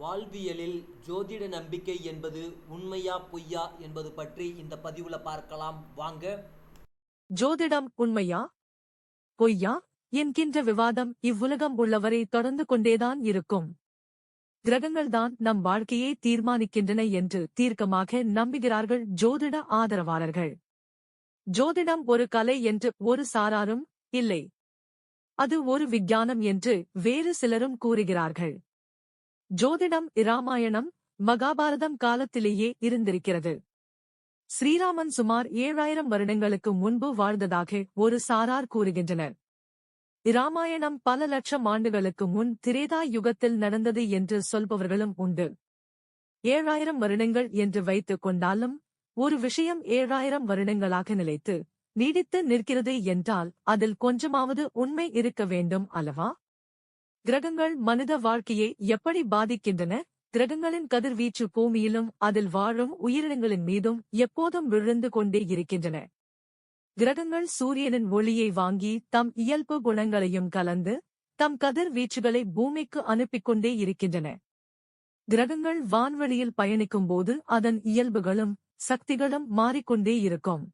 வாழ்வியலில் ஜோதிட நம்பிக்கை என்பது உண்மையா பொய்யா என்பது பற்றி இந்த பதிவுல பார்க்கலாம் வாங்க. ஜோதிடம் உண்மையா பொய்யா என்கின்ற விவாதம் இவ்வுலகம் உள்ளவரை தொடர்ந்து கொண்டேதான் இருக்கும். கிரகங்கள்தான் நம் வாழ்க்கையை தீர்மானிக்கின்றன என்று தீர்க்கமாக நம்புகிறார்கள் ஜோதிட ஆதரவாளர்கள். ஜோதிடம் ஒரு கலை என்று ஒரு சாராரும் இல்லை, அது ஒரு விஞ்ஞானம் என்று வேறு சிலரும் கூறுகிறார்கள். ஜோதிடம் இராமாயணம் மகாபாரதம் காலத்திலேயே இருந்திருக்கிறது. ஸ்ரீராமன் சுமார் 7000 வருடங்களுக்கு முன்பு வாழ்ந்ததாக ஒரு சாரார் கூறுகின்றனர். இராமாயணம் பல லட்சம் ஆண்டுகளுக்கு முன் திரேதா யுகத்தில் நடந்தது என்று சொல்பவர்களும் உண்டு. 7000 வருடங்கள் என்று வைத்துக் கொண்டாலும் ஒரு விஷயம் 7000 வருடங்களாக நிலைத்து நீடித்து நிற்கிறது என்றால் அதில் கொஞ்சமாவது உண்மை இருக்க வேண்டும் அல்லவா? கிரகங்கள் மனித வாழ்க்கையை எப்படி பாதிக்கின்றன? கிரகங்களின் கதிர்வீச்சு பூமியிலும் அதில் வாழும் உயிரினங்களின் மீதும் எப்போதும் விழுந்து கொண்டே இருக்கின்றன. கிரகங்கள் சூரியனின் ஒளியை வாங்கி தம் இயல்பு குணங்களையும் கலந்து தம் கதிர்வீச்சுகளை பூமிக்கு அனுப்பிக் கொண்டே இருக்கின்றன. கிரகங்கள் வான்வெளியில் பயணிக்கும்போது அதன் இயல்புகளும் சக்திகளும் மாறிக்கொண்டே இருக்கும்.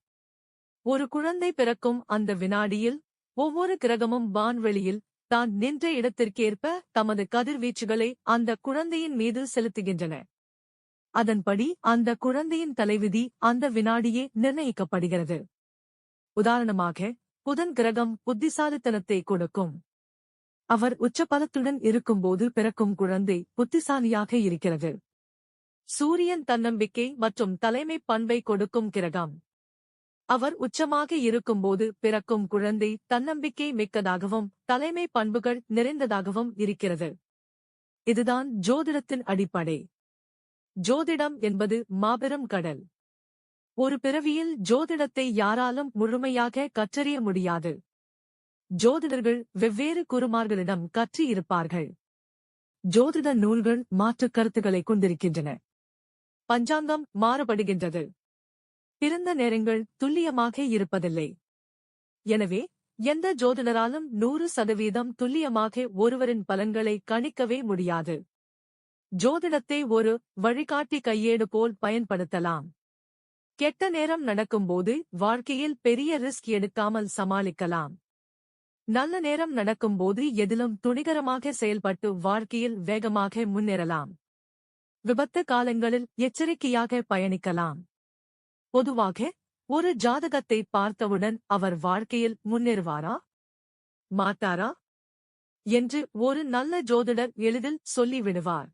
ஒரு குழந்தை பிறக்கும் அந்த வினாடியில் ஒவ்வொரு கிரகமும் வான்வெளியில் தான் நின்ற இடத்திற்கேற்ப தமது கதிர்வீச்சுகளை அந்த குழந்தையின் மீது செலுத்துகின்றன. அதன்படி அந்த குழந்தையின் தலைவிதி அந்த வினாடியே நிர்ணயிக்கப்படுகிறது. உதாரணமாக, புதன் கிரகம் புத்திசாலித்தனத்தை கொடுக்கும். அவர் உச்சபலத்துடன் இருக்கும்போது பிறக்கும் குழந்தை புத்திசாலியாக இருக்கிறது. சூரியன் தன்னம்பிக்கை மற்றும் தலைமை பண்பை கொடுக்கும் கிரகம். அவர் உச்சமாக இருக்கும்போது பிறக்கும் குழந்தை தன்னம்பிக்கை மிக்கதாகவும் தலைமை பண்புகள் நிறைந்ததாகவும் இருக்கிறது. இதுதான் ஜோதிடத்தின் அடிப்படை. ஜோதிடம் என்பது மாபெரும் கடல். ஒரு பிறவியில் ஜோதிடத்தை யாராலும் முழுமையாக கற்றறிய முடியாது. ஜோதிடர்கள் வெவ்வேறு குருமார்களிடம் கற்று இருப்பார்கள். ஜோதிட நூல்கள் மாற்றுக் கருத்துக்களை கொண்டிருக்கின்றன. பஞ்சாங்கம் மாறுபடுகின்றது. பிறந்த நேரங்கள் துல்லியமாக இருப்பதில்லை. எனவே எந்த ஜோதிடராலும் 100% துல்லியமாக ஒருவரின் பலன்களை கணிக்கவே முடியாது. ஜோதிடத்தை ஒரு வழிகாட்டி கையேடு போல் பயன்படுத்தலாம். கெட்ட நேரம் நடக்கும்போது வாழ்க்கையில் பெரிய ரிஸ்க் எடுக்காமல் சமாளிக்கலாம். நல்ல நேரம் நடக்கும்போது எதிலும் துணிகரமாக செயல்பட்டு வாழ்க்கையில் வேகமாக முன்னேறலாம். விபத்து காலங்களில் எச்சரிக்கையாக பயணிக்கலாம். பொதுவாக ஒரு ஜாதகத்தை பார்த்தவுடன் அவர் வாழ்க்கையில் முன்னேறுவாரா மாட்டாரா என்று ஒரு நல்ல ஜோதிடர் எளிதில் சொல்லிவிடுவார்.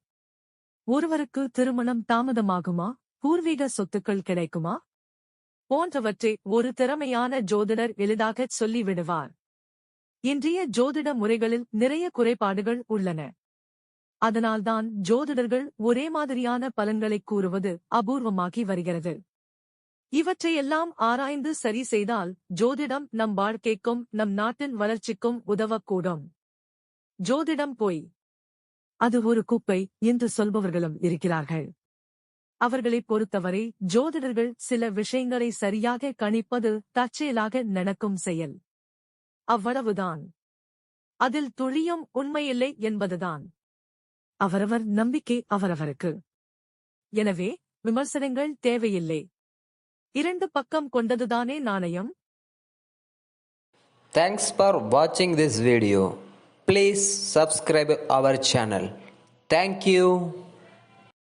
ஒருவருக்கு திருமணம் தாமதமாகுமா, பூர்வீக சொத்துக்கள் கிடைக்குமா போன்றவற்றை ஒரு திறமையான ஜோதிடர் எளிதாகச் சொல்லிவிடுவார். இன்றைய ஜோதிட முறைகளில் நிறைய குறைபாடுகள் உள்ளன. அதனால்தான் ஜோதிடர்கள் ஒரே மாதிரியான பலன்களைக் கூறுவது அபூர்வமாகி வருகிறது. இவற்றையெல்லாம் ஆராய்ந்து சரி செய்தால் ஜோதிடம் நம் வாழ்க்கைக்கும் நம் நாட்டின் வளர்ச்சிக்கும் உதவக்கூடும். ஜோதிடம் பொய், அது ஒரு குப்பை என்று சொல்பவர்களும் இருக்கிறார்கள். அவர்களைப் பொறுத்தவரை ஜோதிடர்கள் சில விஷயங்களை சரியாக கணிப்பது தற்செயலாக நடக்கும் செயல். அவ்வளவுதான். அதில் துளியும் உண்மையில்லை என்பதுதான். அவரவர் நம்பிக்கை அவரவருக்கு. எனவே விமர்சனங்கள் தேவையில்லை. இரண்டு பக்கம் கொண்டதுதானே நாணயம். Thanks for watching this video. Please subscribe our channel. Thank you.